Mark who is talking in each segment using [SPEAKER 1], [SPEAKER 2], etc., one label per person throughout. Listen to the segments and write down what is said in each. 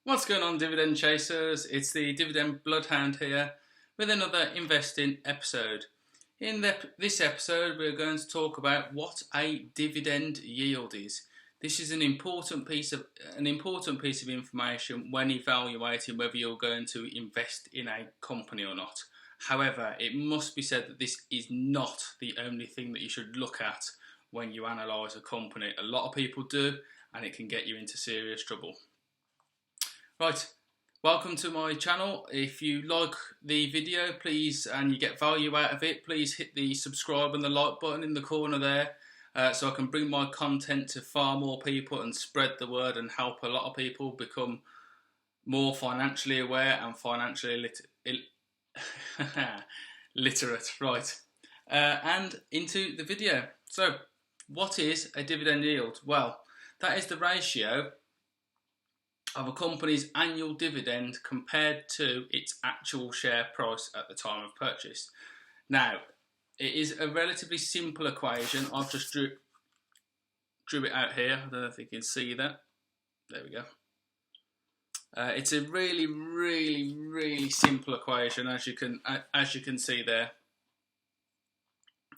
[SPEAKER 1] What's going on, Dividend Chasers? It's the Dividend Bloodhound here with another investing episode. In this episode, we're going to talk about what a dividend yield is. This is an important piece of information when evaluating whether you're going to invest in a company or not. However, it must be said that this is not the only thing that you should look at when you analyse a company. A lot of people do, and it can get you into serious trouble. Right, welcome to my channel. If you like the video, please, and you get value out of it, please hit the subscribe and the like button in the corner there, so I can bring my content to far more people and spread the word and help a lot of people become more financially aware and financially literate. Right, and into the video. So, what is a dividend yield? Well, that is the ratio of a company's annual dividend compared to its actual share price at the time of purchase. Now, it is a relatively simple equation. I've just drew it out here. I don't know if you can see that. There we go. It's a really simple equation, as you can see there.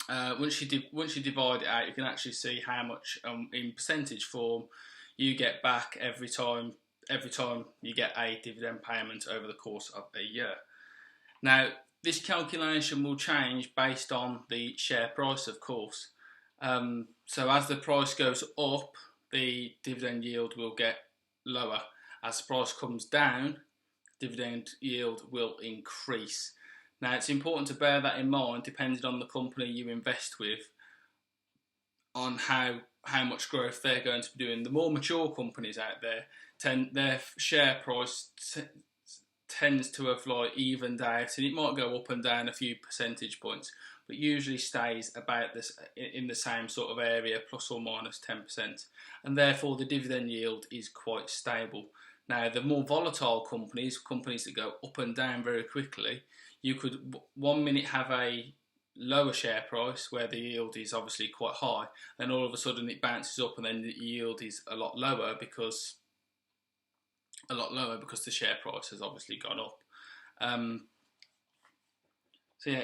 [SPEAKER 1] Once you divide it out, you can actually see how much in percentage form you get back every time you get a dividend payment over the course of a year. Now, this calculation will change based on the share price, of course. So as the price goes up, the dividend yield will get lower. As the price comes down, dividend yield will increase. Now, it's important to bear that in mind, depending on the company you invest with, on how much growth they're going to be doing. The more mature companies out there, their share price tends to have evened out, and it might go up and down a few percentage points, but usually stays about this in the same sort of area, plus or minus 10%, and therefore the dividend yield is quite stable. Now, the more volatile companies that go up and down very quickly, you could 1 minute have a lower share price where the yield is obviously quite high, then all of a sudden it bounces up and then the yield is a lot lower because the share price has obviously gone up. So yeah,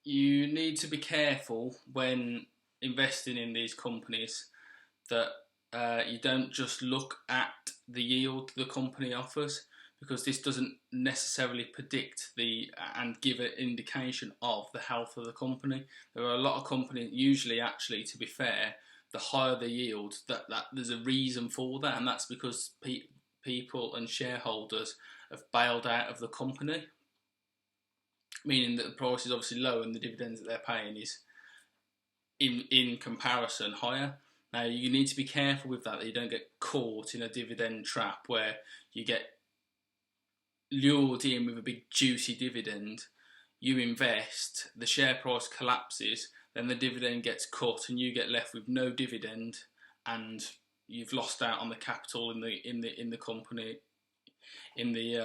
[SPEAKER 1] you need to be careful when investing in these companies that you don't just look at the yield the company offers, because this doesn't necessarily predict and give an indication of the health of the company. There are a lot of companies, usually actually, to be fair, the higher the yield, that there's a reason for that, and that's because people and shareholders have bailed out of the company, meaning that the price is obviously low and the dividends that they're paying is in comparison higher. Now, you need to be careful with that you don't get caught in a dividend trap where you get lured in with a big juicy dividend, you invest, the share price collapses, then the dividend gets cut and you get left with no dividend, and you've lost out on the capital in the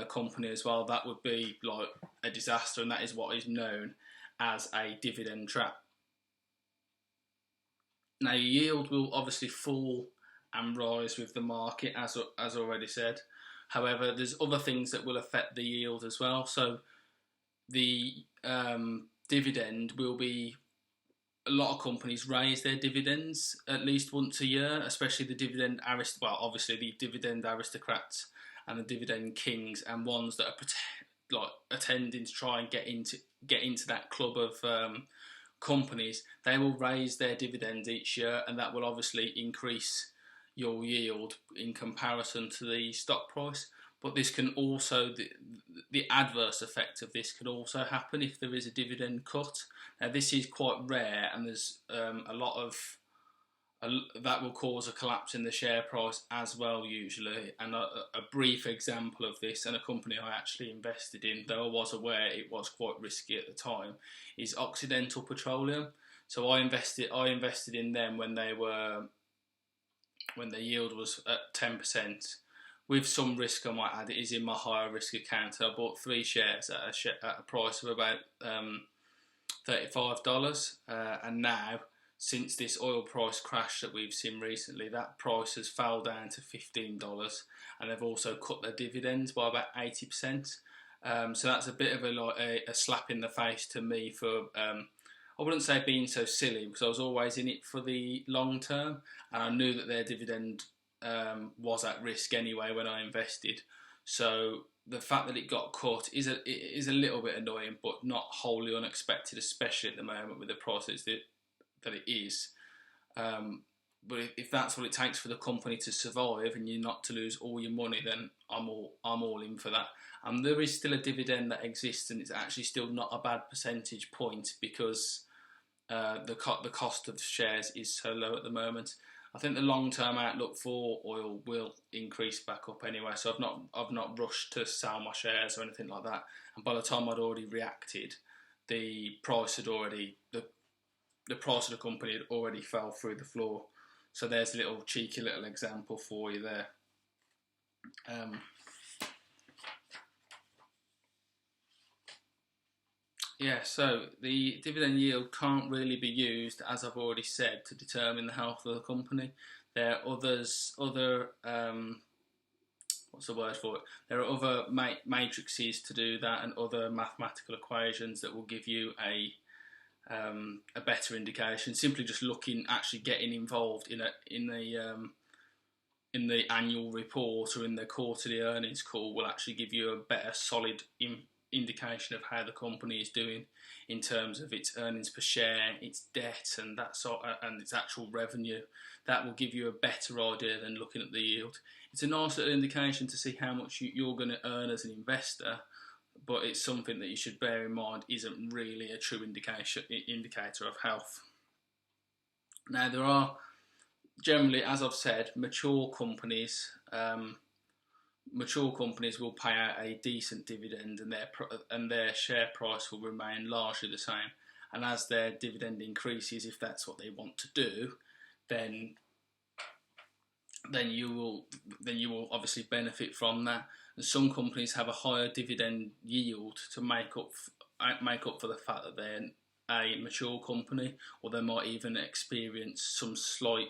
[SPEAKER 1] company as well. That would be like a disaster, and that is what is known as a dividend trap. Now, your yield will obviously fall and rise with the market, as already said. However, there's other things that will affect the yield as well. So the dividend will be, a lot of companies raise their dividends at least once a year, especially the dividend obviously the dividend aristocrats and the dividend kings, and ones that are attending to try and get into that club of companies. They will raise their dividends each year, and that will obviously increase your yield in comparison to the stock price. But this can also, the adverse effect of this can also happen if there is a dividend cut. Now, this is quite rare, and there's a lot of that will cause a collapse in the share price as well, usually. And a brief example of this, and a company I actually invested in, though I was aware it was quite risky at the time, is Occidental Petroleum. So I invested in them when the yield was at 10%. With some risk, I might add, it is in my higher risk account. So I bought 3 shares at a price of about $35, and now, since this oil price crash that we've seen recently, that price has fell down to $15, and they've also cut their dividends by about 80%. So that's a bit of a slap in the face to me for, I wouldn't say being so silly, because I was always in it for the long term, and I knew that their dividend was at risk anyway when I invested. So the fact that it got cut is a little bit annoying, but not wholly unexpected, especially at the moment with the prices that it is. But if that's what it takes for the company to survive and you not to lose all your money, then I'm all in for that. And there is still a dividend that exists, and it's actually still not a bad percentage point, because the cost of shares is so low at the moment. I think the long-term outlook for oil will increase back up anyway, so I've not rushed to sell my shares or anything like that. And by the time I'd already reacted, the price of the company had already fell through the floor. So there's a cheeky little example for you there. So the dividend yield can't really be used, as I've already said, to determine the health of the company. There are other what's the word for it? There are other matrices to do that, and other mathematical equations that will give you a better indication. Simply just actually getting involved in the annual report or in the quarterly earnings call will actually give you a better solid indication of how the company is doing in terms of its earnings per share, its debt, and and its actual revenue. That will give you a better idea than looking at the yield. It's a nice little indication to see how much you're going to earn as an investor, but it's something that you should bear in mind isn't really a true indicator of health. Now, there are generally, as I've said, mature companies will pay out a decent dividend, and their share price will remain largely the same. And as their dividend increases, if that's what they want to do, then you will obviously benefit from that. And some companies have a higher dividend yield to make up for the fact that they're a mature company, or they might even experience some slight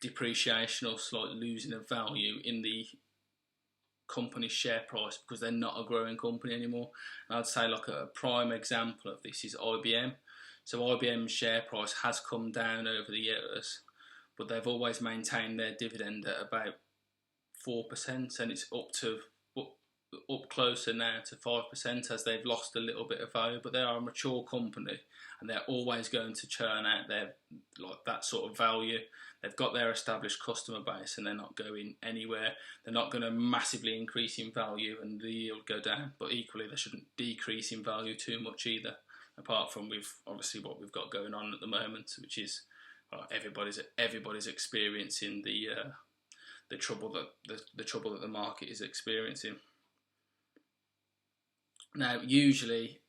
[SPEAKER 1] depreciation or slight losing of value in the company's share price, because they're not a growing company anymore. And I'd say like a prime example of this is IBM. So IBM's share price has come down over the years, but they've always maintained their dividend at about 4%, and it's up closer now to 5% as they've lost a little bit of value. But they are a mature company, and they're always going to churn out that sort of value. They've got their established customer base, and they're not going anywhere. They're not going to massively increase in value and the yield go down, but equally they shouldn't decrease in value too much either, apart from with obviously what we've got going on at the moment, which is everybody's experiencing the trouble that the market is experiencing. Now, usually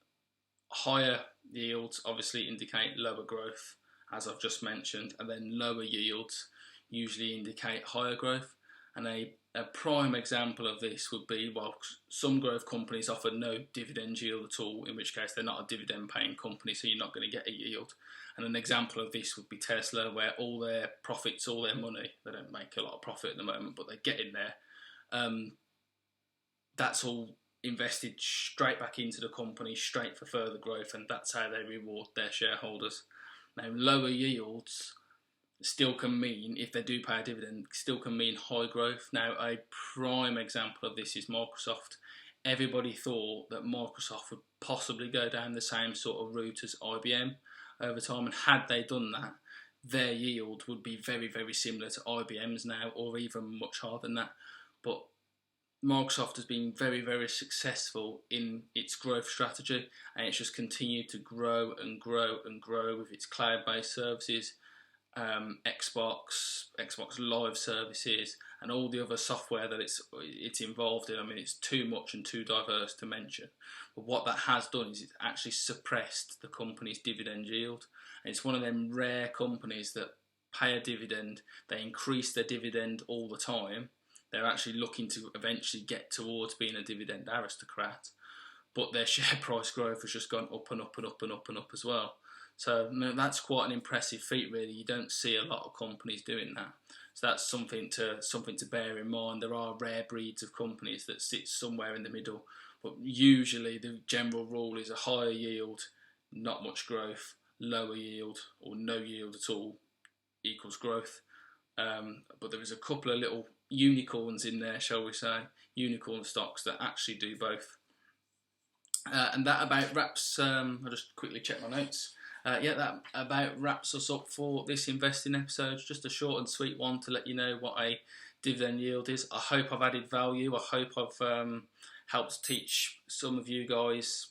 [SPEAKER 1] higher yields obviously indicate lower growth, as I've just mentioned, and then lower yields usually indicate higher growth. And a prime example of this would be, well, some growth companies offer no dividend yield at all, in which case they're not a dividend paying company, so you're not going to get a yield. And an example of this would be Tesla, where all their profits, all their money, they don't make a lot of profit at the moment, but they're getting there. That's all invested straight back into the company, straight for further growth, and that's how they reward their shareholders. Now, lower yields still can mean, if they do pay a dividend, still can mean high growth. Now, a prime example of this is Microsoft. Everybody thought that Microsoft would possibly go down the same sort of route as IBM over time, and had they done that, their yield would be very, very similar to IBM's now, or even much higher than that. But Microsoft has been very, very successful in its growth strategy, and it's just continued to grow and grow and grow with its cloud-based services, Xbox Live services, and all the other software that it's involved in. I mean, it's too much and too diverse to mention. But what that has done is it's actually suppressed the company's dividend yield. And it's one of them rare companies that pay a dividend, they increase their dividend all the time. They're actually looking to eventually get towards being a dividend aristocrat, but their share price growth has just gone up and up and up and up and up as well. So that's quite an impressive feat, really. You don't see a lot of companies doing that. So that's something to bear in mind. There are rare breeds of companies that sit somewhere in the middle, but usually the general rule is a higher yield, not much growth, lower yield or no yield at all equals growth. But there is a couple of little unicorns in there, shall we say, unicorn stocks that actually do both. And that about wraps, I'll just quickly check my notes. Yeah, that about wraps us up for this investing episode. Just a short and sweet one to let you know what a dividend yield is. I hope I've added value. I hope I've helped teach some of you guys,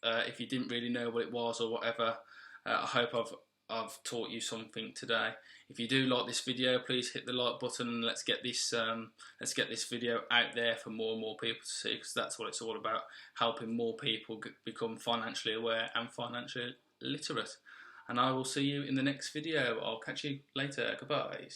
[SPEAKER 1] if you didn't really know what it was or whatever. I hope I've taught you something today. If you do like this video, please hit the like button and let's get this video out there for more and more people to see, because that's what it's all about, helping more people become financially aware and financially literate. And I will see you in the next video. I'll catch you later. Goodbye.